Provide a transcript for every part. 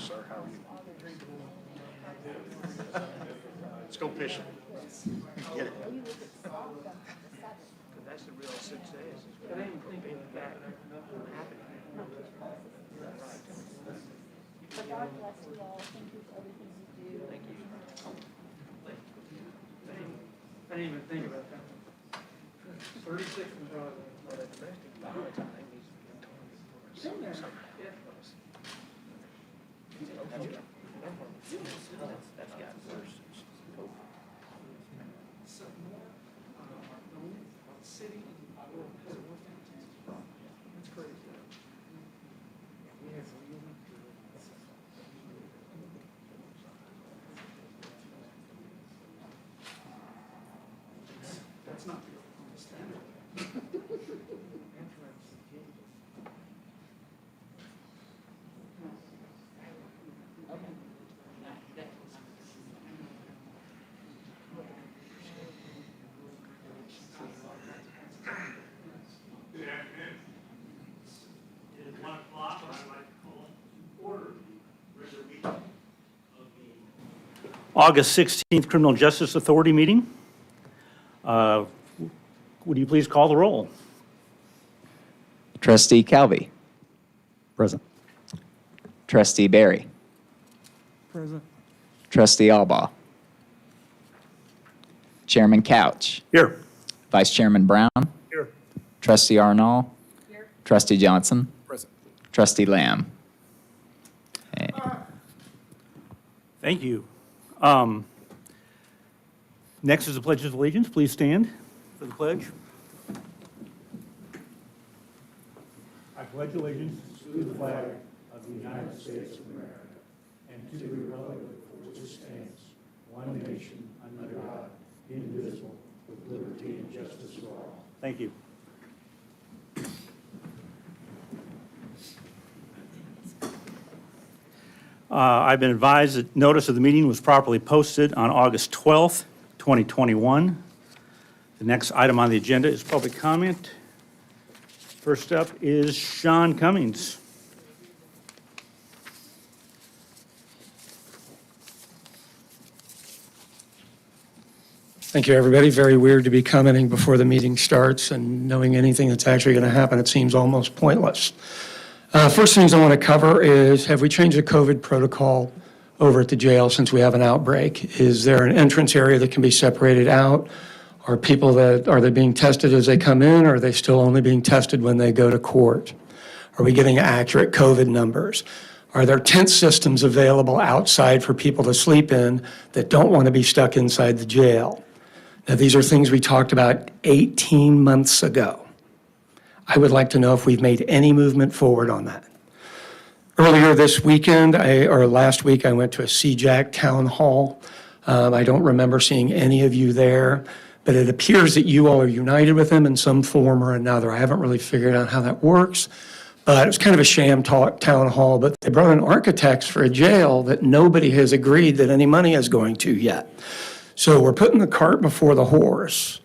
sir. How are you? Let's go fishing. Get it. That's the real success. But I didn't think it back happening. But God bless you all. Thank you for everything you do. Thank you. I didn't even think about that. 36 and probably. Well, that domestic violence, I think needs to be targeted for us. Yeah. That's got worse. City. That's crazy. That's not the standard. Good afternoon. It is 1 o'clock, and I'd like to call to order the regular meeting of the August 16th Criminal Justice Authority meeting. Would you please call the roll? Trustee Calvi. Present. Trustee Barry. Present. Trustee Albaugh. Chairman Couch. Here. Vice Chairman Brown. Here. Trustee Arnall. Here. Trustee Johnson. Present. Trustee Lamb. And Thank you. Next is the Pledge of Allegiance. Please stand for the pledge. I pledge allegiance to the flag of the United States of America and to the republic for which it stands, one nation, under God, indivisible, with liberty and justice for all. Thank you. I've been advised that notice of the meeting was properly posted on August 12th, 2021. The next item on the agenda is public comment. First up is Sean Cummings. Thank you, everybody. Very weird to be commenting before the meeting starts and knowing anything that's actually going to happen. It seems almost pointless. First things I want to cover is, have we changed the COVID protocol over at the jail since we have an outbreak? Is there an entrance area that can be separated out? Are they being tested as they come in, or are they still only being tested when they go to court? Are we getting accurate COVID numbers? Are there tent systems available outside for people to sleep in that don't want to be stuck inside the jail? Now, these are things we talked about 18 months ago. I would like to know if we've made any movement forward on that. Earlier this weekend, or last week, I went to a CJAC town hall. I don't remember seeing any of you there, but it appears that you all are united with them in some form or another. I haven't really figured out how that works, but it was kind of a sham town hall, but they brought in architects for a jail that nobody has agreed that any money is going to yet. So we're putting the cart before the horse.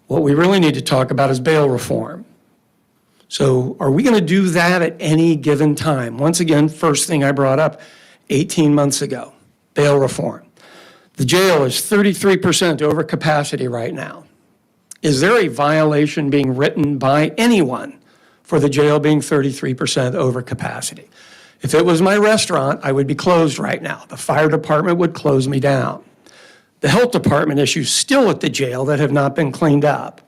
What we really need to talk about is bail reform. So are we going to do that at any given time? Once again, first thing I brought up 18 months ago, bail reform. The jail is 33% over capacity right now. Is there a violation being written by anyone for the jail being 33% over capacity? If it was my restaurant, I would be closed right now. The fire department would close me down. The health department issues still at the jail that have not been cleaned up.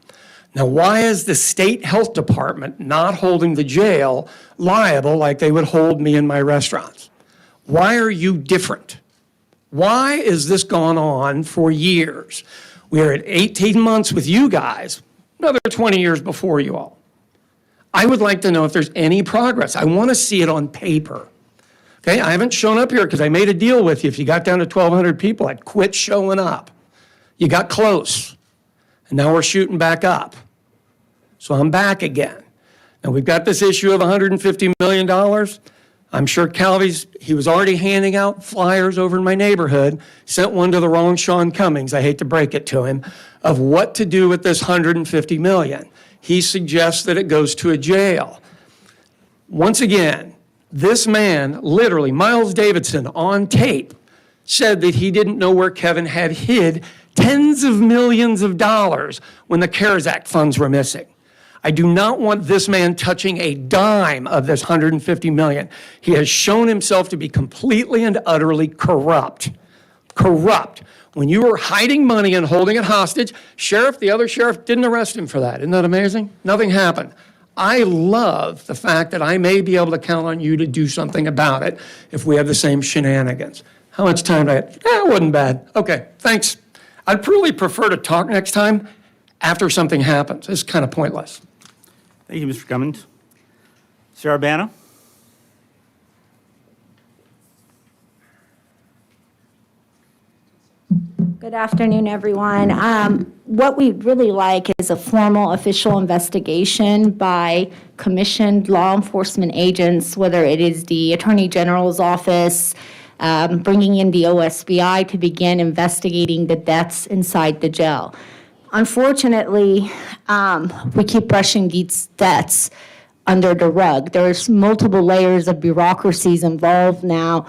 Now, why is the state health department not holding the jail liable like they would hold me in my restaurants? Why are you different? Why is this gone on for years? We are at 18 months with you guys, another 20 years before you all. I would like to know if there's any progress. I want to see it on paper. Okay, I haven't shown up here because I made a deal with you. If you got down to 1,200 people, I'd quit showing up. You got close, and now we're shooting back up. So I'm back again. Now we've got this issue of $150 million. I'm sure Calvi's, he was already handing out flyers over in my neighborhood, sent one to the wrong Sean Cummings, I hate to break it to him, of what to do with this $150 million. He suggests that it goes to a jail. Once again, This man, literally, Miles Davidson, on tape, said that he didn't know where Kevin had hid tens of millions of dollars when the CARES Act funds were missing. I do not want this man touching a dime of this $150 million. He has shown himself to be completely and utterly corrupt. Corrupt. When you were hiding money and holding it hostage, the other sheriff didn't arrest him for that. Isn't that amazing? Nothing happened. I love the fact that I may be able to count on you to do something about it if we have the same shenanigans. How much time do I have? It wasn't bad. Okay, thanks. I'd really prefer to talk next time after something happens. It's kind of pointless. Thank you, Mr. Cummings. Sarah Urbano? Good afternoon, everyone. What we'd really like is a formal official investigation by commissioned law enforcement agents, whether it is the Attorney General's office, bringing in the OSBI to begin investigating the deaths inside the jail. Unfortunately, we keep brushing these deaths under the rug. There's multiple layers of bureaucracies involved now.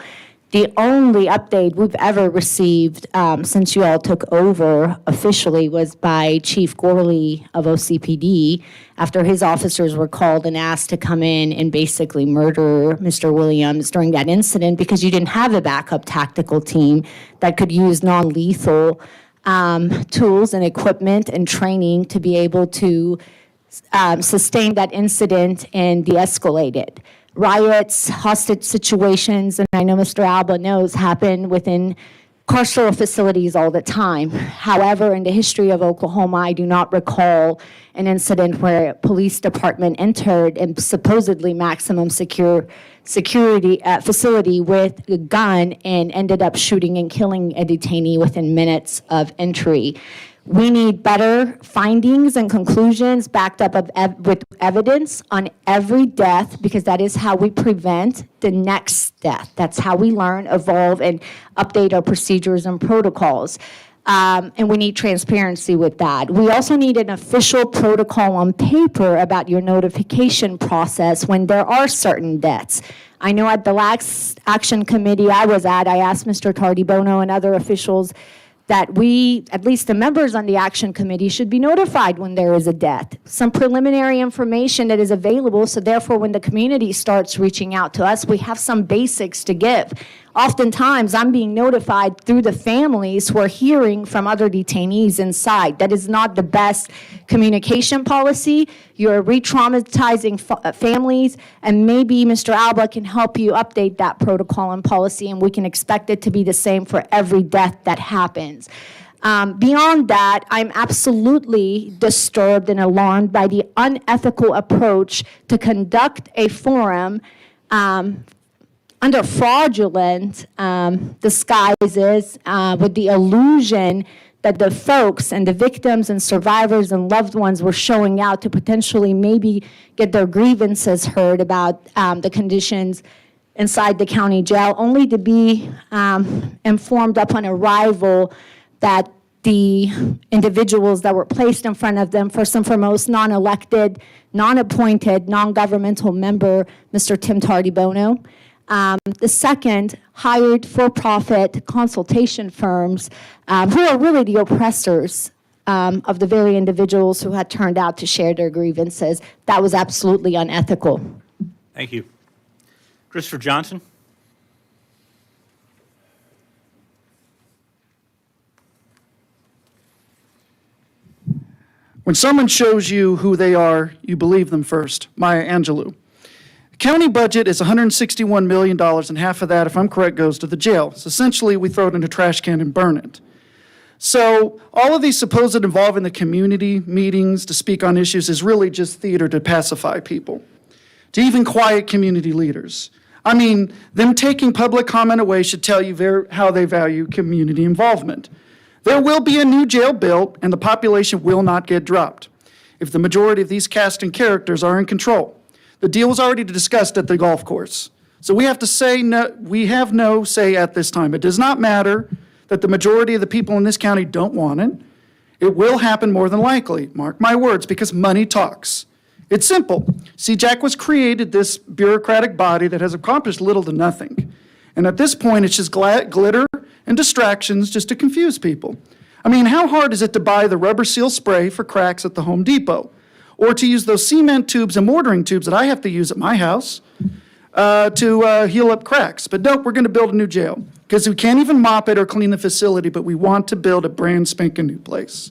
The only update we've ever received since you all took over officially was by Chief Gorley of OCPD after his officers were called and asked to come in and basically murder Mr. Williams during that incident because you didn't have a backup tactical team that could use non-lethal tools and equipment and training to be able to sustain that incident and de-escalate it. Riots, hostage situations, and I know Mr. Alba knows, happen within carceral facilities all the time. However, in the history of Oklahoma, I do not recall an incident where a police department entered a supposedly maximum security facility with a gun and ended up shooting and killing a detainee within minutes of entry. We need better findings and conclusions backed up with evidence on every death, because that is how we prevent the next death. That's how we learn, evolve, and update our procedures and protocols. And we need transparency with that. We also need an official protocol on paper about your notification process when there are certain deaths. I know at the last action committee I was at, I asked Mr. Tardibono and other officials that we, at least the members on the action committee, should be notified when there is a death. Some preliminary information that is available, so therefore when the community starts reaching out to us, we have some basics to give. Oftentimes, I'm being notified through the families who are hearing from other detainees inside. That is not the best communication policy. You're re-traumatizing families, and maybe Mr. Alba can help you update that protocol and policy, and we can expect it to be the same for every death that happens. Beyond that, I'm absolutely disturbed and alarmed by the unethical approach to conduct a forum under fraudulent disguises with the illusion that the folks and the victims and survivors and loved ones were showing out to potentially maybe get their grievances heard about the conditions inside the county jail, only to be informed upon arrival that the individuals that were placed in front of them, first and foremost, non-elected, non-appointed, non-governmental member, Mr. Tim Tardibono. The second, hired for-profit consultation firms who are really the oppressors of the very individuals who had turned out to share their grievances. That was absolutely unethical. Thank you. Christopher Johnson? When someone shows you who they are, you believe them first. Maya Angelou. County budget is $161 million, and half of that, if I'm correct, goes to the jail. So essentially, we throw it in a trash can and burn it. So all of these supposed involving the community meetings to speak on issues is really just theater to pacify people, to even quiet community leaders. I mean, them taking public comment away should tell you how they value community involvement. There will be a new jail built, and the population will not get dropped if the majority of these cast and characters are in control. The deal was already discussed at the golf course. So we have to say no, we have no say at this time. It does not matter that the majority of the people in this county don't want it. It will happen more than likely, mark my words, because money talks. It's simple. CJAC was created, this bureaucratic body that has accomplished little to nothing. And at this point, it's just glitter and distractions just to confuse people. I mean, how hard is it to buy the rubber seal spray for cracks at the Home Depot? Or to use those cement tubes and mortaring tubes that I have to use at my house to heal up cracks? But nope, we're going to build a new jail because we can't even mop it or clean the facility, but we want to build a brand spanking new place.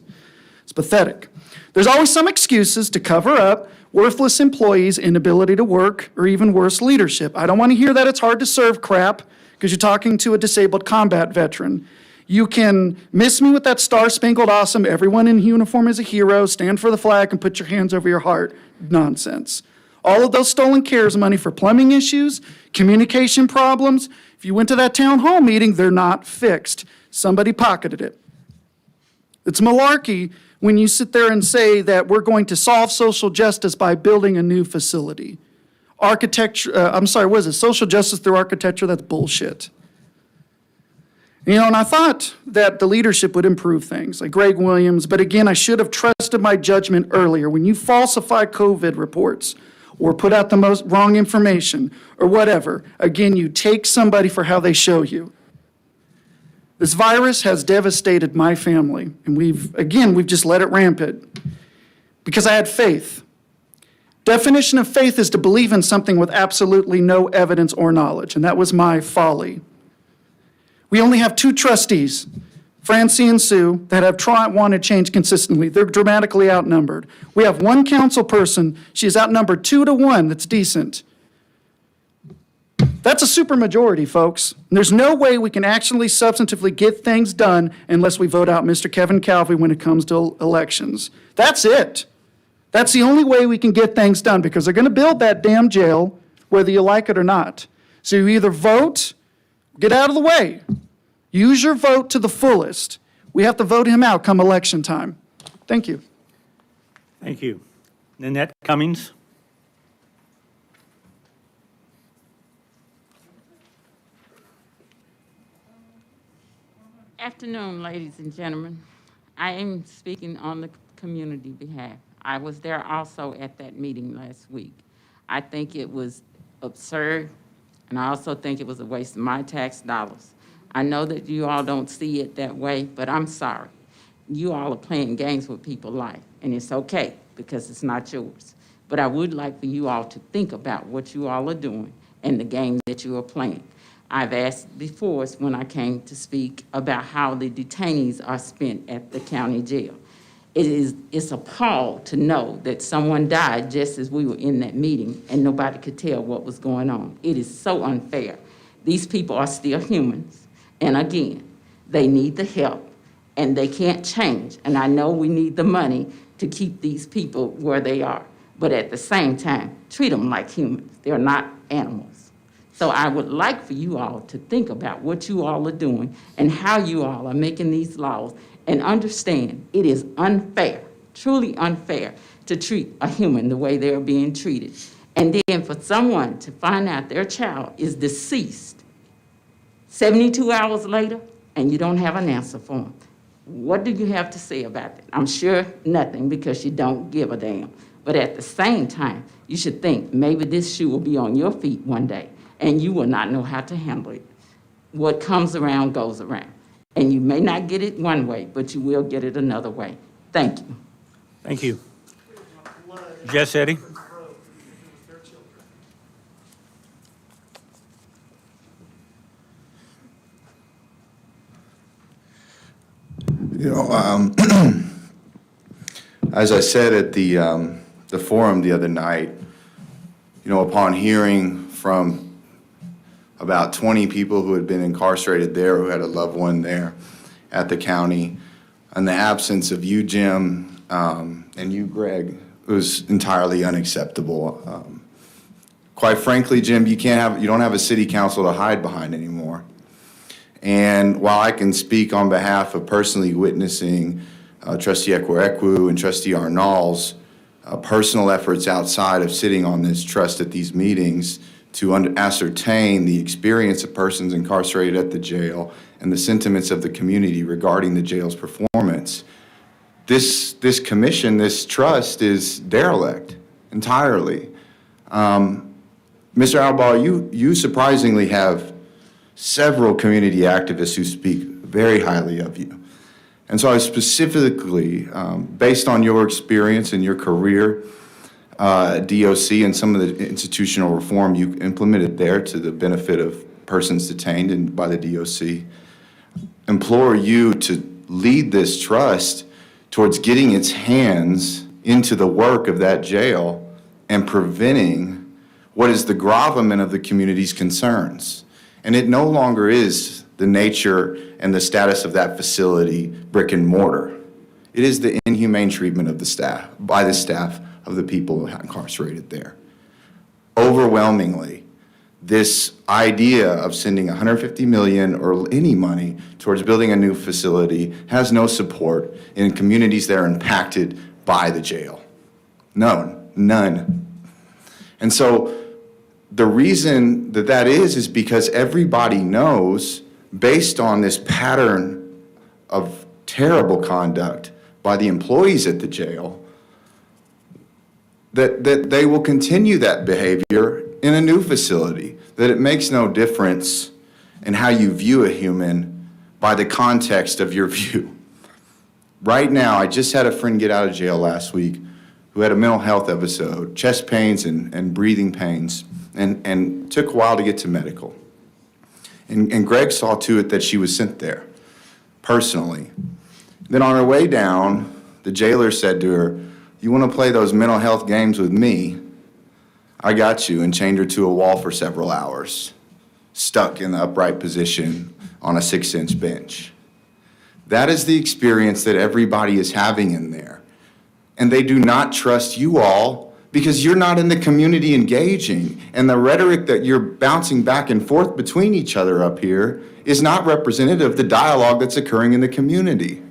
It's pathetic. There's always some excuses to cover up worthless employees' inability to work, or even worse, leadership. I don't want to hear that it's hard to serve crap because you're talking to a disabled combat veteran. You can miss me with that star-spangled awesome, everyone in uniform is a hero, stand for the flag and put your hands over your heart nonsense. All of those stolen CARES money for plumbing issues, communication problems, if you went to that town hall meeting, they're not fixed. Somebody pocketed it. It's malarkey when you sit there and say that we're going to solve social justice by building a new facility. Social justice through architecture? That's bullshit. You know, and I thought that the leadership would improve things, like Greg Williams, but again, I should have trusted my judgment earlier. When you falsify COVID reports or put out the most wrong information or whatever, again, you take somebody for how they show you. This virus has devastated my family, and we've just let it rampant because I had faith. Definition of faith is to believe in something with absolutely no evidence or knowledge, and that was my folly. We only have 2 trustees, Francie and Sue, that have wanted change consistently. They're dramatically outnumbered. We have 1 council person. She is outnumbered 2 to 1. That's decent. That's a supermajority, folks. And there's no way we can actually substantively get things done unless we vote out Mr. Kevin Calvi when it comes to elections. That's it. That's the only way we can get things done because they're going to build that damn jail whether you like it or not. So you either vote, get out of the way. Use your vote to the fullest. We have to vote him out come election time. Thank you. Thank you. Nanette Cummings. Afternoon, ladies and gentlemen. I am speaking on the community behalf. I was there also at that meeting last week. I think it was absurd, and I also think it was a waste of my tax dollars. I know that you all don't see it that way, but I'm sorry. You all are playing games with people's life, and it's okay because it's not yours. But I would like for you all to think about what you all are doing and the game that you are playing. I've asked before when I came to speak about how the detainees are spent at the county jail. It's appalled to know that someone died just as we were in that meeting and nobody could tell what was going on. It is so unfair. These people are still humans. And again, they need the help and they can't change. And I know we need the money to keep these people where they are. But at the same time, treat them like humans. They're not animals. So I would like for you all to think about what you all are doing and how you all are making these laws and understand it is unfair, truly unfair, to treat a human the way they're being treated. And then for someone to find out their child is deceased 72 hours later and you don't have an answer for them. What do you have to say about that? I'm sure nothing because you don't give a damn. But at the same time, you should think maybe this shoe will be on your feet one day and you will not know how to handle it. What comes around goes around. And you may not get it one way, but you will get it another way. Thank you. Thank you. Jess Eddy. You know, as I said at the forum the other night, you know, upon hearing from about 20 people who had been incarcerated there, who had a loved one there at the county, and the absence of you, Jim, and you, Greg, was entirely unacceptable. Quite frankly, Jim, you don't have a city council to hide behind anymore. And while I can speak on behalf of personally witnessing Trustee Ekwerekwu and Trustee Arnall's personal efforts outside of sitting on this trust at these meetings to ascertain the experience of persons incarcerated at the jail and the sentiments of the community regarding the jail's performance, this commission, this trust is derelict. entirely. Mr. Albaugh, you surprisingly have several community activists who speak very highly of you. And so I specifically, based on your experience and your career at DOC and some of the institutional reform you implemented there to the benefit of persons detained by the DOC, implore you to lead this trust towards getting its hands into the work of that jail and preventing what is the gravamen of the community's concerns. And it no longer is the nature and the status of that facility brick and mortar. It is the inhumane treatment of the staff, by the staff of the people incarcerated there. Overwhelmingly, this idea of sending $150 million or any money towards building a new facility has no support in communities that are impacted by the jail. None. And so the reason that is because everybody knows, based on this pattern of terrible conduct by the employees at the jail, that they will continue that behavior in a new facility, that it makes no difference in how you view a human by the context of your view. Right now, I just had a friend get out of jail last week who had a mental health episode, chest pains and breathing pains, and took a while to get to medical. And Greg saw to it that she was sent there personally. Then on her way down, the jailer said to her, "You want to play those mental health games with me? I got you," and chained her to a wall for several hours, stuck in the upright position on a 6-inch bench. That is the experience that everybody is having in there. And they do not trust you all because you're not in the community engaging. And the rhetoric that you're bouncing back and forth between each other up here is not representative of the dialogue that's occurring in the community.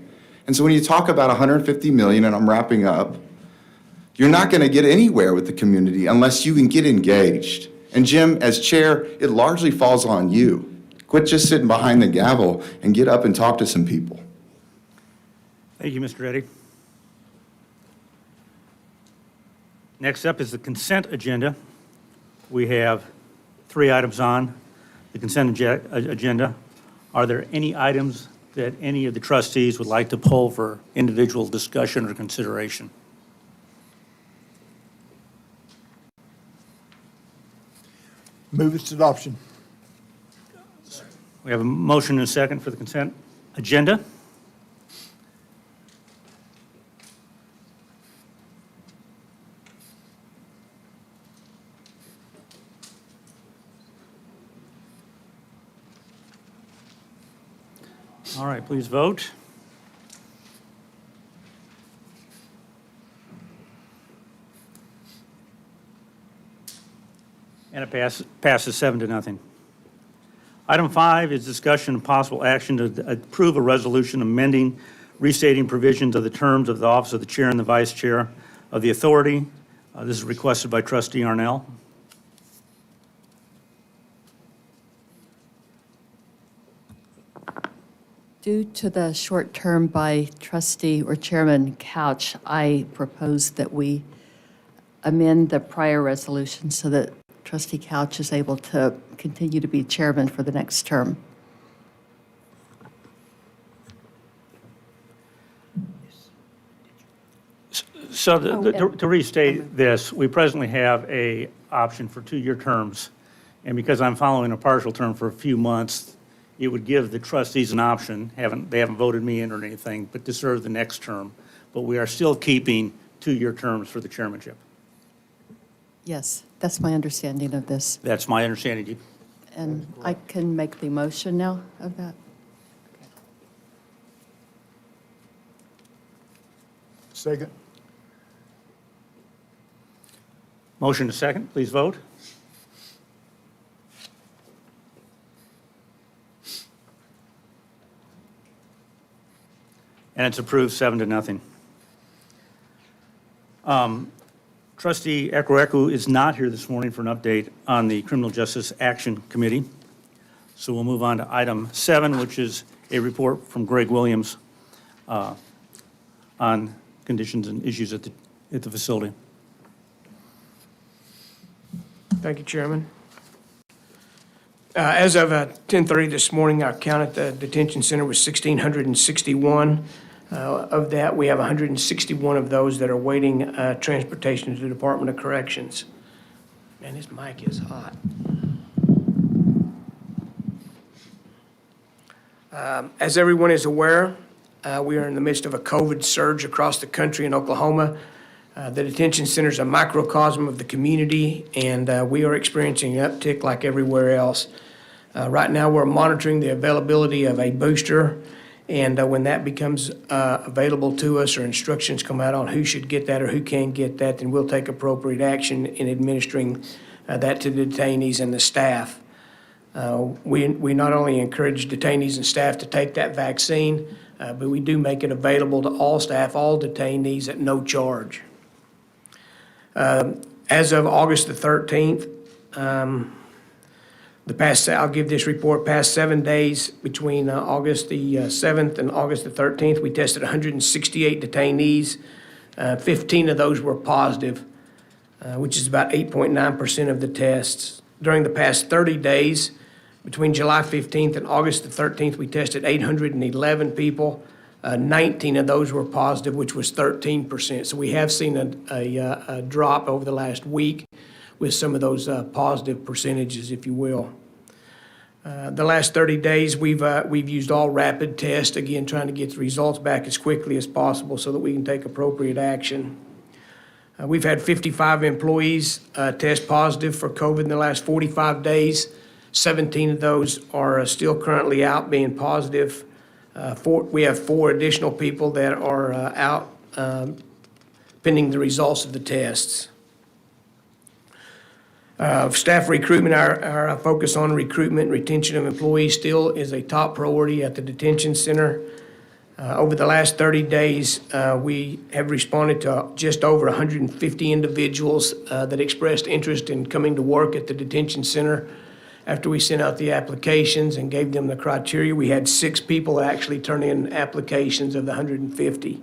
And so when you talk about $150 million, and I'm wrapping up, you're not going to get anywhere with the community unless you can get engaged. And Jim, as chair, it largely falls on you. Quit just sitting behind the gavel and get up and talk to some people. Thank you, Mr. Eddy. Next up is the consent agenda. We have 3 items on the consent agenda. Are there any items that any of the trustees would like to pull for individual discussion or consideration? Move its adoption. We have a motion and a second for the consent agenda. All right, please vote. And it passes 7-0. Item 5 is discussion and possible action to approve a resolution amending, restating provisions of the terms of the office of the chair and the vice chair of the authority. This is requested by Trustee Arnell. Due to the short term by Trustee or Chairman Couch, I propose that we amend the prior resolution so that Trustee Couch is able to continue to be chairman for the next term. So to restate this, we presently have a option for 2-year terms. And because I'm following a partial term for a few months, it would give the trustees an option, they haven't voted me in or anything, but to serve the next term. But we are still keeping 2-year terms for the chairmanship. Yes, that's my understanding of this. That's my understanding. And I can make the motion now of that. Second. Motion to second, please vote. And it's approved 7-0. Trustee Ekweku is not here this morning for an update on the Criminal Justice Action Committee. So we'll move on to item 7, which is a report from Greg Williams on conditions and issues at the facility. Thank you, Chairman. As of 10:30 this morning, our count at the detention center was 1,661. Of that, we have 161 of those that are waiting transportation to the Department of Corrections. Man, this mic is hot. As everyone is aware, we are in the midst of a COVID surge across the country in Oklahoma. The detention center is a microcosm of the community, and we are experiencing an uptick like everywhere else. Right now, we're monitoring the availability of a booster, and when that becomes available to us or instructions come out on who should get that or who can get that, then we'll take appropriate action in administering that to the detainees and the staff. We not only encourage detainees and staff to take that vaccine, but we do make it available to all staff, all detainees at no charge. As of August the 13th, I'll give this report, past 7 days between August the 7th and August the 13th, we tested 168 detainees. 15 of those were positive, which is about 8.9% of the tests. During the past 30 days, between July 15th and August the 13th, we tested 811 people. 19 of those were positive, which was 13%. So we have seen a drop over the last week with some of those positive percentages, if you will. The last 30 days, we've used all rapid tests, again, trying to get the results back as quickly as possible so that we can take appropriate action. We've had 55 employees test positive for COVID in the last 45 days. 17 of those are still currently out being positive. We have 4 additional people that are out pending the results of the tests. Staff recruitment, our focus on recruitment and retention of employees still is a top priority at the detention center. Over the last 30 days, we have responded to just over 150 individuals that expressed interest in coming to work at the detention center. After we sent out the applications and gave them the criteria, we had 6 people actually turn in applications of the 150.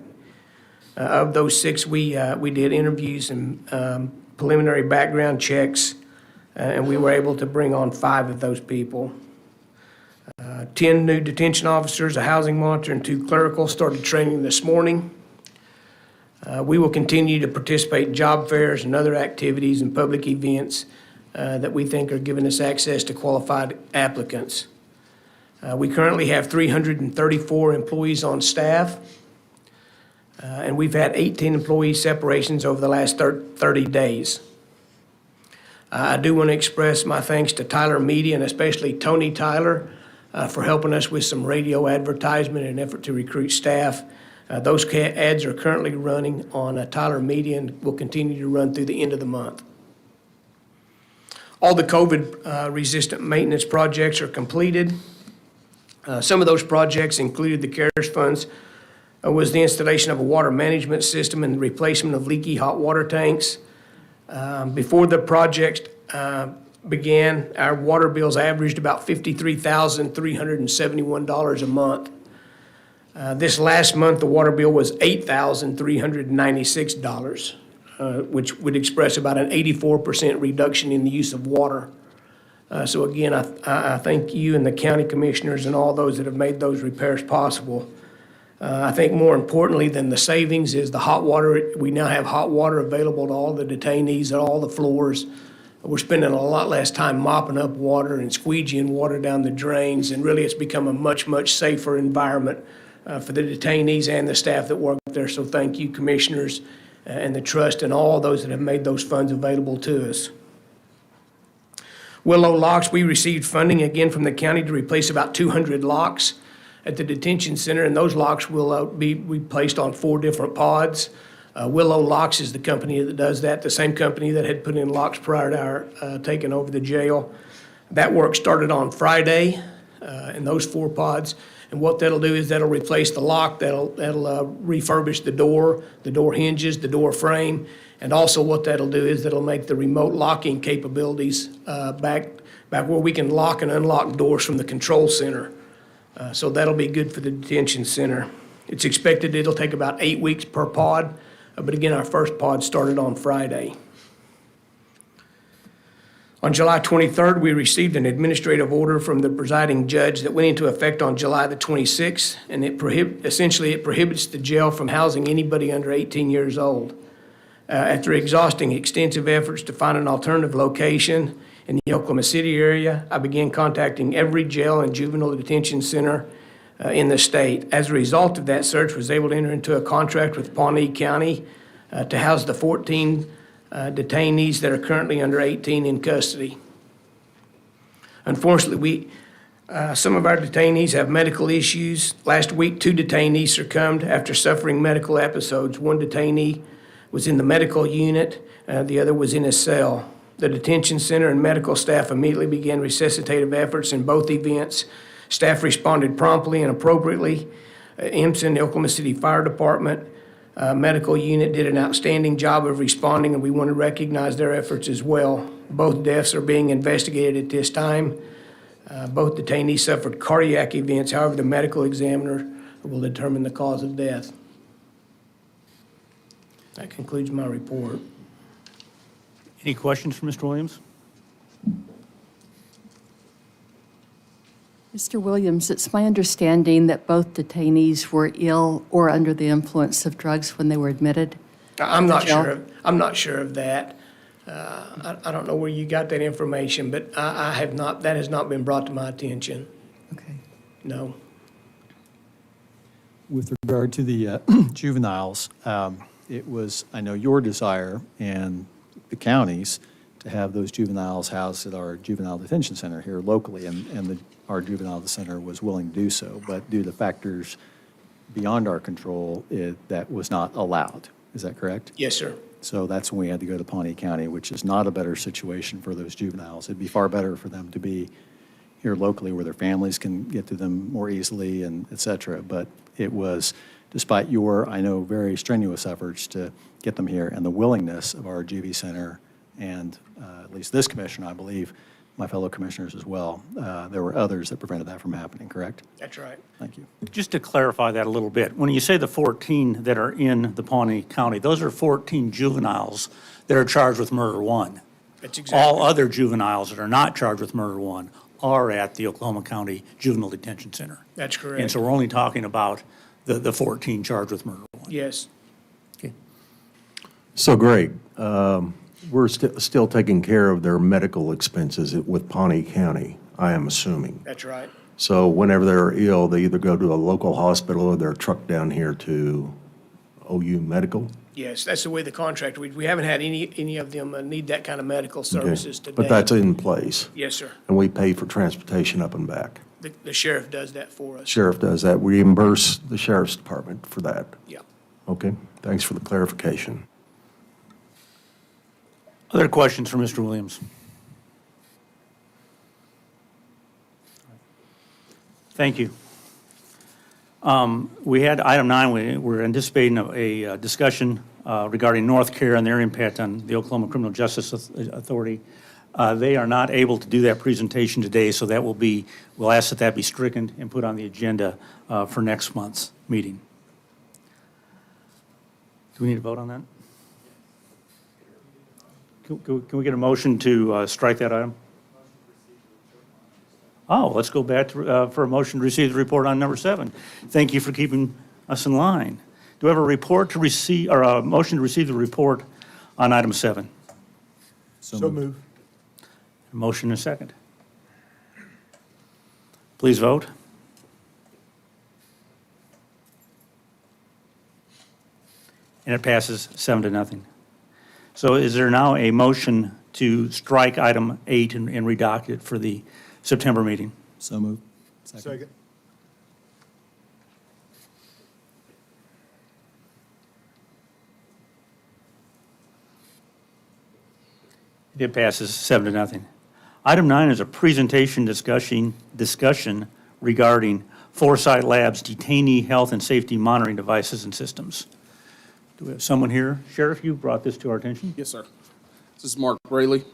Of those 6, we did interviews and preliminary background checks, and we were able to bring on 5 of those people. 10 new detention officers, a housing monitor, and 2 clericals started training this morning. We will continue to participate in job fairs and other activities and public events that we think are giving us access to qualified applicants. We currently have 334 employees on staff, and we've had 18 employee separations over the last 30 days. I do want to express my thanks to Tyler Media and especially Tony Tyler for helping us with some radio advertisement in an effort to recruit staff. Those ads are currently running on Tyler Media and will continue to run through the end of the month. All the COVID-resistant maintenance projects are completed. Some of those projects included the CARES funds, was the installation of a water management system and the replacement of leaky hot water tanks. Before the project began, our water bills averaged about $53,371 a month. This last month, the water bill was $8,396. Which would express about an 84% reduction in the use of water. So again, I thank you and the county commissioners and all those that have made those repairs possible. I think more importantly than the savings is the hot water. We now have hot water available to all the detainees at all the floors. We're spending a lot less time mopping up water and squeegeeing water down the drains, and really it's become a much, much safer environment for the detainees and the staff that work there. So thank you, commissioners, and the trust and all those that have made those funds available to us. Willow locks, we received funding again from the county to replace about 200 locks at the detention center, and those locks will be placed on 4 different pods. Willow Locks is the company that does that, the same company that had put in locks prior to our taking over the jail. That work started on Friday in those 4 pods. And what that'll do is that'll replace the lock, that'll refurbish the door hinges, the door frame, and also what that'll do is that'll make the remote locking capabilities back where we can lock and unlock doors from the control center. So that'll be good for the detention center. It's expected it'll take about 8 weeks per pod, but again, our first pod started on Friday. On July 23rd, we received an administrative order from the presiding judge that went into effect on July the 26th, and essentially it prohibits the jail from housing anybody under 18 years old. After exhausting extensive efforts to find an alternative location in the Oklahoma City area, I began contacting every jail and juvenile detention center in the state. As a result of that search, was able to enter into a contract with Pawnee County to house the 14 detainees that are currently under 18 in custody. Unfortunately, some of our detainees have medical issues. Last week, 2 detainees succumbed after suffering medical episodes. 1 detainee was in the medical unit, the other was in a cell. The detention center and medical staff immediately began resuscitative efforts in both events. Staff responded promptly and appropriately. EMSA, the Oklahoma City Fire Department, medical unit did an outstanding job of responding, and we want to recognize their efforts as well. Both deaths are being investigated at this time. Both detainees suffered cardiac events. However, the medical examiner will determine the cause of death. That concludes my report. Any questions for Mr. Williams? Mr. Williams, it's my understanding that both detainees were ill or under the influence of drugs when they were admitted. I'm not jail? sure. I'm not sure of that. I don't know where you got that information, but I have not. That has not been brought to my attention. Okay. No. With regard to the juveniles, it was, I know, your desire and the county's to have those juveniles housed at our juvenile detention center here locally, and our juvenile center was willing to do so, but due to factors beyond our control, that was not allowed. Is that correct? Yes, sir. So that's when we had to go to Pawnee County, which is not a better situation for those juveniles. It'd be far better for them to be here locally where their families can get to them more easily and et cetera. But it was, despite your, I know, very strenuous efforts to get them here and the willingness of our juvie center and at least this commission, I believe, my fellow commissioners as well, there were others that prevented that from happening, correct? That's right. Thank you. Just to clarify that a little bit, when you say the 14 that are in the Pawnee County, those are 14 juveniles that are charged with murder one. That's exactly. All other juveniles that are not charged with murder one are at the Oklahoma County Juvenile Detention Center. That's correct. And so we're only talking about the 14 charged with murder one. Yes. Okay. So, Greg, we're still taking care of their medical expenses with Pawnee County, I am assuming. That's right. So whenever they're ill, they either go to a local hospital or they're trucked down here to OU Medical? Yes, that's the way the contract reads. We haven't had any of them need that kind of medical services Okay. today. But that's in place? Yes, sir. And we pay for transportation up and back? The sheriff does that for us. Sheriff does that. We reimburse the sheriff's department for that? Yeah. Okay, thanks for the clarification. Other questions for Mr. Williams? Thank you. We had item 9, we're anticipating a discussion regarding North Care and their impact on the Oklahoma Criminal Justice Authority. They are not able to do that presentation today, so that we'll ask that that be stricken and put on the agenda for next month's meeting. Do we need to vote on that? Can we get a motion to strike that item? Oh, let's go back to, for a motion to receive the report on number 7. Thank you for keeping us in line. Do we have a report to receive, or a motion to receive the report on item 7? So moved. A motion and a second. Please vote. And it passes 7-0. So is there now a motion to strike item 8 and redoct it for the September meeting? So moved. Second. It passes 7-0. Item 9 is a presentation discussion regarding Foresight Labs detainee health and safety monitoring devices and systems. Do we have someone here? Sheriff, you brought this to our attention. Yes, sir. This is Mark Braley.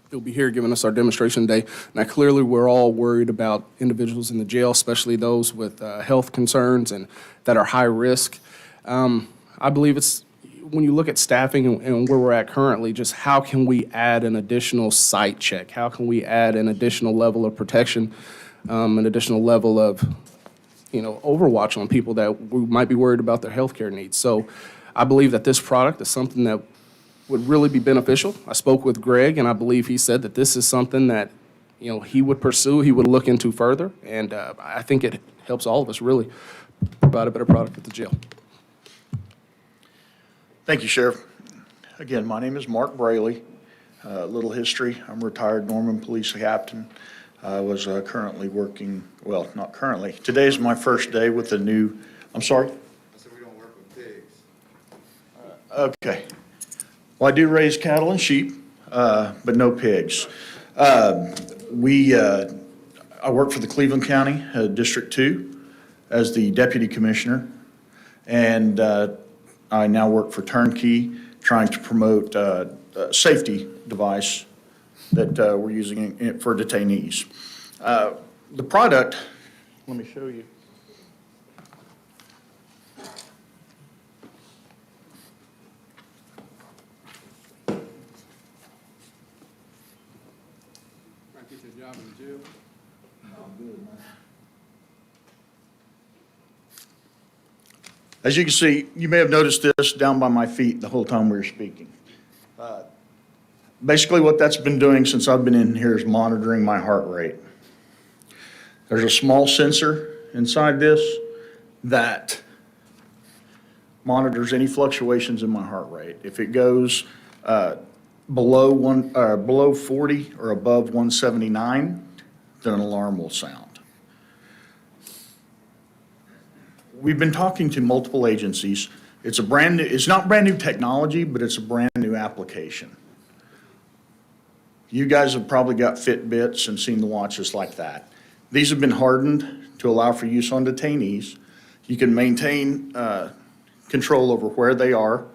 He'll be here giving us our demonstration today. Now, clearly, we're all worried about individuals in the jail, especially those with health concerns and that are high risk. I believe when you look at staffing and where we're at currently, just how can we add an additional site check? How can we add an additional level of protection, an additional level of, overwatch on people that we might be worried about their healthcare needs? So I believe that this product is something that would really be beneficial. I spoke with Greg, and I believe he said that this is something that, he would pursue, he would look into further, and I think it helps all of us really provide a better product at the jail. Thank you, Sheriff. Again, my name is Mark Braley. Little history, I'm a retired Norman police captain. I was currently working, well, not currently. Today is my first day with the new, I'm sorry? I said we don't work with pigs. Okay. Well, I do raise cattle and sheep, but no pigs. I work for the Cleveland County, District 2, as the deputy commissioner. And I now work for Turnkey, trying to promote a safety device that we're using for detainees. The product, let me show you. As you can see, you may have noticed this down by my feet the whole time we were speaking. Basically what that's been doing since I've been in here is monitoring my heart rate. There's a small sensor inside this that monitors any fluctuations in my heart rate. If it goes below 40 or above 179, then an alarm will sound. We've been talking to multiple agencies. It's not brand new technology, but it's a brand new application. You guys have probably got Fitbits and seen the watches like that. These have been hardened to allow for use on detainees. You can maintain control over where they are.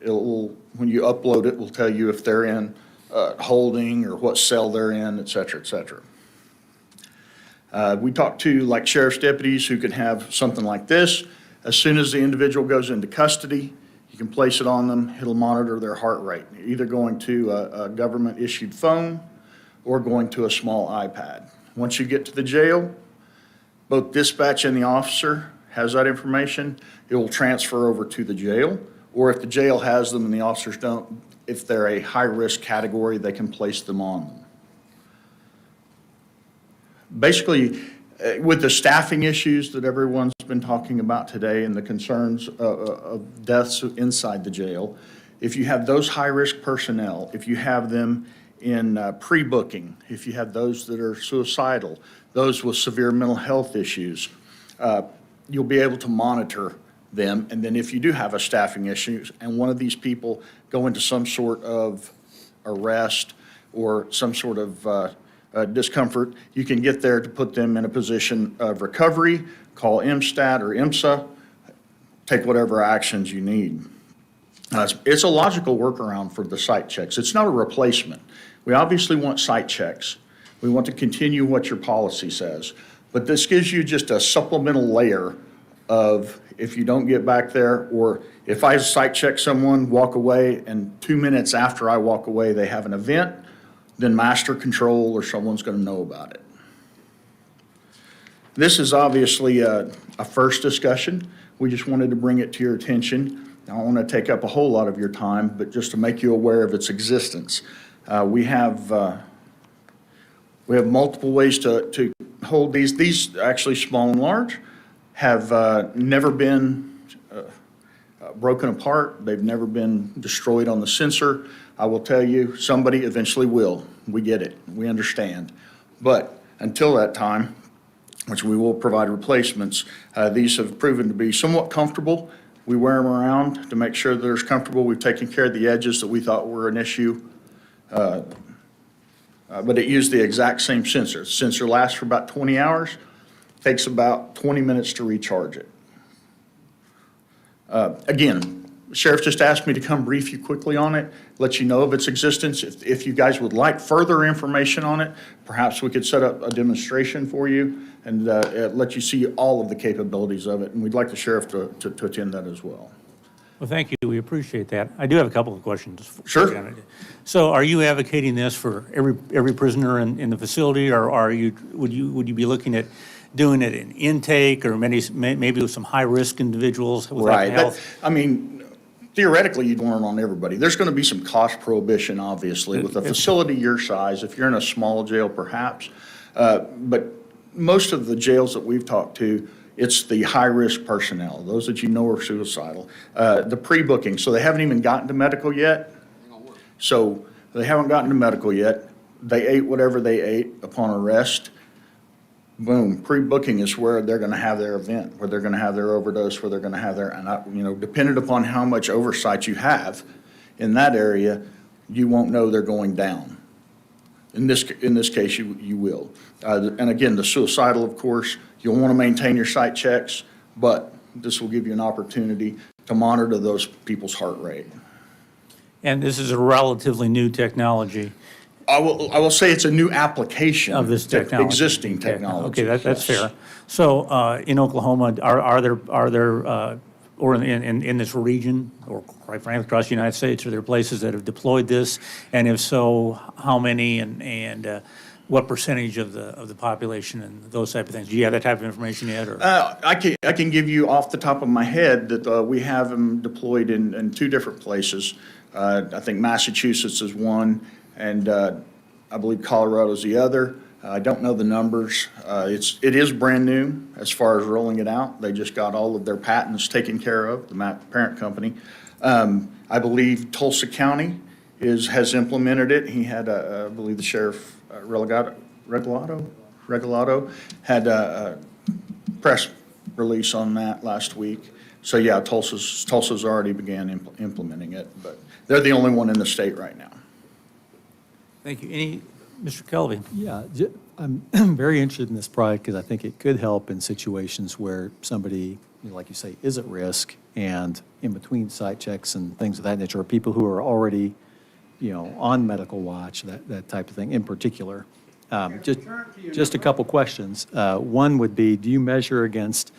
When you upload it, will tell you if they're in holding or what cell they're in, et cetera, et cetera. We talked to like sheriff's deputies who can have something like this. As soon as the individual goes into custody, you can place it on them. It'll monitor their heart rate, either going to a government-issued phone or going to a small iPad. Once you get to the jail, both dispatch and the officer has that information. It will transfer over to the jail, or if the jail has them and the officers don't, if they're a high-risk category, they can place them on them. Basically, with the staffing issues that everyone's been talking about today and the concerns of deaths inside the jail, if you have those high-risk personnel, if you have them in pre-booking, if you have those that are suicidal, those with severe mental health issues, you'll be able to monitor them. And then if you do have a staffing issue and one of these people go into some sort of arrest or some sort of discomfort, you can get there to put them in a position of recovery, call MSTAT or IMSA, take whatever actions you need. It's a logical workaround for the site checks. It's not a replacement. We obviously want site checks. We want to continue what your policy says. But this gives you just a supplemental layer of if you don't get back there, or if I site check someone, walk away, and 2 minutes after I walk away, they have an event, then master control or someone's going to know about it. This is obviously a first discussion. We just wanted to bring it to your attention. I don't want to take up a whole lot of your time, but just to make you aware of its existence. We have multiple ways to hold these. These, actually small and large, have never been broken apart. They've never been destroyed on the sensor. I will tell you, somebody eventually will. We get it. We understand. But until that time, which we will provide replacements, these have proven to be somewhat comfortable. We wear them around to make sure that they're comfortable. We've taken care of the edges that we thought were an issue. But it used the exact same sensor. The sensor lasts for about 20 hours, takes about 20 minutes to recharge it. Again, the sheriff just asked me to come brief you quickly on it, let you know of its existence. If you guys would like further information on it, perhaps we could set up a demonstration for you and let you see all of the capabilities of it. And we'd like the sheriff to attend that as well. Well, thank you. We appreciate that. I do have a couple of questions. Sure. So are you advocating this for every prisoner in the facility, or would you be looking at doing it in intake, or maybe with some high-risk individuals without Right. health? I mean, theoretically, you'd want it on everybody. There's going to be some cost prohibition, obviously, with a facility your size. If you're in a small jail, perhaps. But most of the jails that we've talked to, it's the high-risk personnel, those that you know are suicidal. The pre-booking, so they haven't even gotten to medical yet. So they haven't gotten to medical yet. They ate whatever they ate upon arrest. Boom, pre-booking is where they're going to have their event, where they're going to have their overdose, where they're going to have their, and dependent upon how much oversight you have in that area, you won't know they're going down. In this case, you will. And again, the suicidal, of course, you'll want to maintain your site checks, but this will give you an opportunity to monitor those people's heart rate. And this is a relatively new technology. I will say it's a new application Of this technology. Existing technology. Okay, that's yes. fair. So in Oklahoma, are there, or in this region, or quite frankly, across the United States, are there places that have deployed this? And if so, how many and what percentage of the population and those type of things? Do you have that type of information yet? Or? I can give you off the top of my head that we have them deployed in two different places. I think Massachusetts is one, and I believe Colorado is the other. I don't know the numbers. It is brand new as far as rolling it out. They just got all of their patents taken care of, the parent company. I believe Tulsa County has implemented it. He had, I believe the sheriff, Regalado had a press release on that last week. So yeah, Tulsa's already began implementing it, but they're the only one in the state right now. Thank you. Mr. Kelvy? Yeah, I'm very interested in this product because I think it could help in situations where somebody, like you say, is at risk, and in between site checks and things of that nature, or people who are already, on medical watch, that type of thing in particular. Just a couple questions. One would be, do you measure against,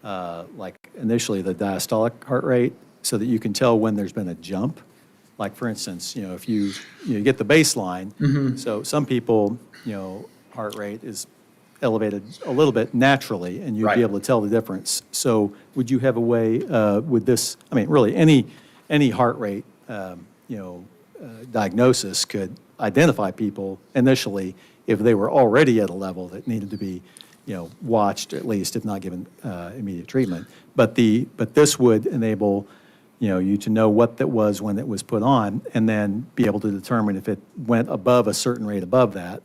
like initially the diastolic heart rate so that you can tell when there's been a jump? Like, for instance, if you get the baseline, so some people, heart rate is elevated a little bit naturally, and you'd be able to tell the difference. So would you have a way with this, really any heart rate, diagnosis could identify people initially if they were already at a level that needed to be, watched at least, if not given immediate treatment. But this would enable you to know what that was when it was put on, and then be able to determine if it went above a certain rate above that,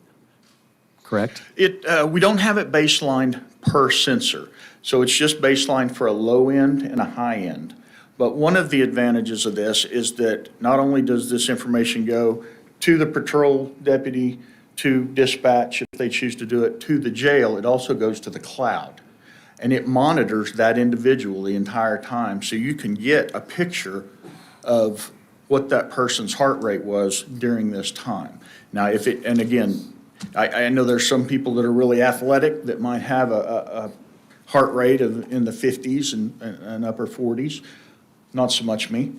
correct? We don't have it baselined per sensor, so it's just baseline for a low end and a high end. But one of the advantages of this is that not only does this information go to the patrol deputy, to dispatch, if they choose to do it, to the jail, it also goes to the cloud. And it monitors that individual the entire time, so you can get a picture of what that person's heart rate was during this time. Now, and again, I know there's some people that are really athletic that might have a heart rate in the 50s and upper 40s. Not so much me.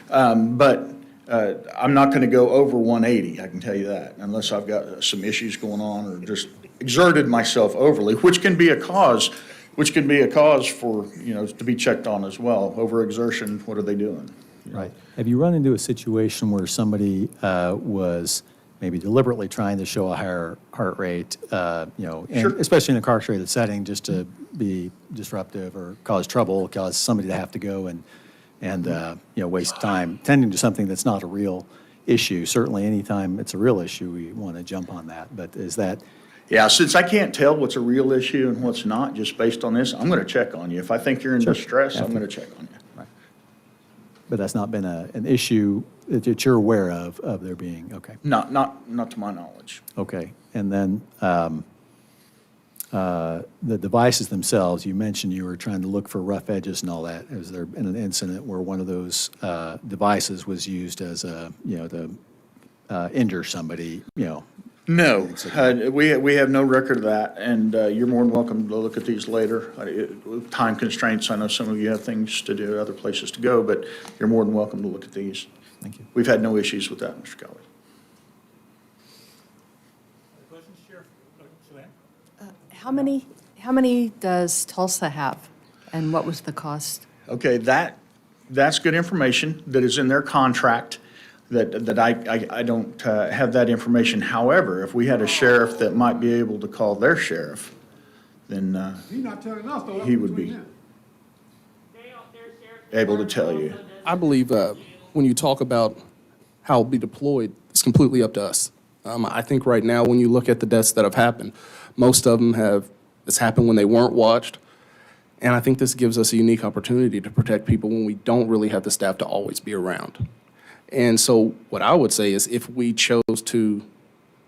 But I'm not going to go over 180, I can tell you that, unless I've got some issues going on or just exerted myself overly, which can be a cause for, to be checked on as well. Overexertion, what are they doing? Right. Have you run into a situation where somebody was maybe deliberately trying to show a higher heart rate, and Sure. especially in an incarcerated setting, just to be disruptive or cause trouble, cause somebody to have to go and waste time tending to something that's not a real issue? Certainly, anytime it's a real issue, we want to jump on that. But is that? Yeah, since I can't tell what's a real issue and what's not, just based on this, I'm going to check on you. If I think you're in distress, I'm going to check on you. Right. But that's not been an issue that you're aware of there being, okay. Not to my knowledge. Okay. And then the devices themselves, you mentioned you were trying to look for rough edges and all that. Has there been an incident where one of those devices was used as to injure somebody, No, we have no record of that, and you're more than welcome to look at these later. With time constraints, I know some of you have things to do, other places to go, but you're more than welcome to look at these. Thank you. We've had no issues with that, Mr. Kelly. Other questions, Sheriff? Suzanne? How many does Tulsa have? And what was the cost? Okay, that's good information that is in their contract, that I don't have that information. However, if we had a sheriff that might be able to call their sheriff, then He's not telling us, though. he would be able to tell you. I believe when you talk about how it'll be deployed, it's completely up to us. I think right now, when you look at the deaths that have happened, most of them it's happened when they weren't watched. And I think this gives us a unique opportunity to protect people when we don't really have the staff to always be around. And so what I would say is if we chose to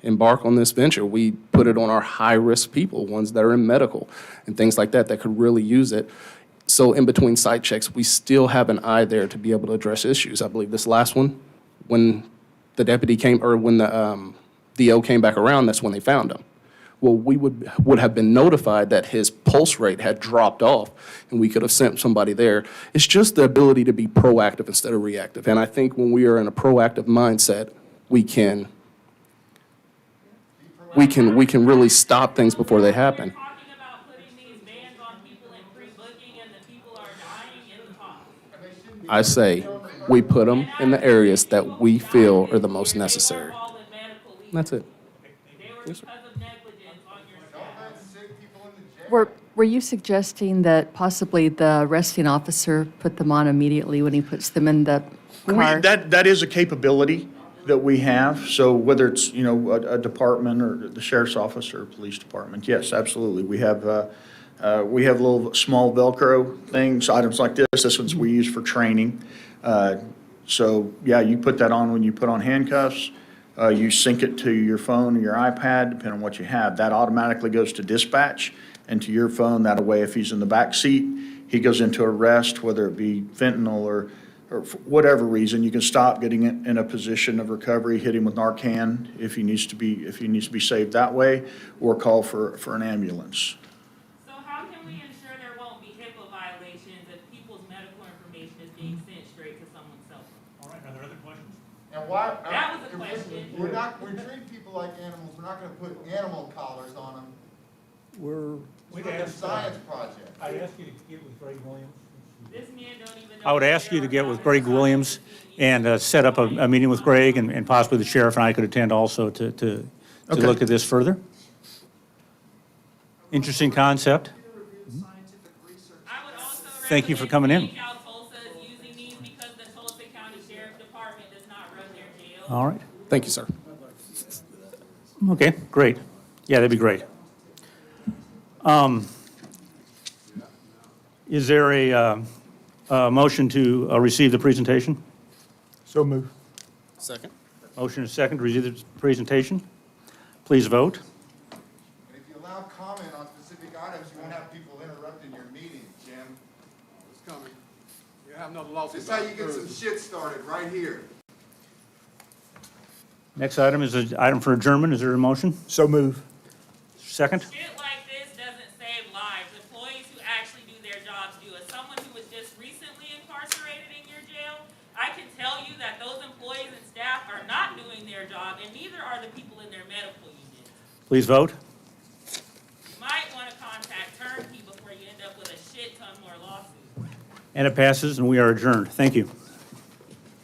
embark on this venture, we put it on our high-risk people, ones that are in medical and things like that, that could really use it. So in between site checks, we still have an eye there to be able to address issues. I believe this last one, when the deputy came, or when the DO came back around, that's when they found him. Well, we would have been notified that his pulse rate had dropped off, and we could have sent somebody there. It's just the ability to be proactive instead of reactive. And I think when we are in a proactive mindset, we can really stop things before they happen. Talking about putting these bans on people in pre-booking and the people are dying in the pause. I say we put them in the areas that we feel are the most necessary. That's it. Yes, sir. Were you suggesting that possibly the arresting officer put them on immediately when he puts them in the car? That is a capability that we have. So whether it's, a department or the sheriff's office or police department, yes, absolutely. We have little small Velcro things, items like this. This one's we use for training. So yeah, you put that on when you put on handcuffs. You sync it to your phone or your iPad, depending on what you have. That automatically goes to dispatch and to your phone. That way, if he's in the back seat, he goes into arrest, whether it be fentanyl or for whatever reason, you can stop, getting in a position of recovery, hit him with Narcan if he needs to be saved that way, or call for an ambulance. So how can we ensure there won't be HIPAA violations if people's medical information is being sent straight to someone's cell phone? All right, are there other questions? And why? That was a question. We treat people like animals, we're not gonna put animal collars on them. We'd It's like a ask, science project. I'd ask you to get with Greg Williams. This man don't even know. I would ask you to get with Greg Williams and set up a meeting with Greg, and possibly the sheriff and I could attend also to Okay. look at this further. Interesting concept. I would also Thank you for coming in. recommend how Tulsa is using these because the Tulsa County Sheriff Department does not run their jail. All right. Thank you, sir. Okay, great. Yeah, that'd be great. Is there a motion to receive the presentation? So move. Second. Motion is second to receive the presentation. Please vote. And if you allow comment on specific items, you won't have people interrupting your meeting, Jim. It's coming. You have another lawsuit. This is how you get some shit started, right here. Next item is an item for adjournment. Is there a motion? So move. Second? Shit like this doesn't save lives. Employees who actually do their jobs do. As someone who was just recently incarcerated in your jail, I can tell you that those employees and staff are not doing their job, and neither are the people in their medical unit. Please vote. You might want to contact Turnkey before you end up with a shit ton more lawsuits. And it passes, and we are adjourned. Thank you.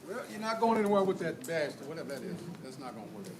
Well, you're not going anywhere with that badge, whatever that is. That's not gonna work.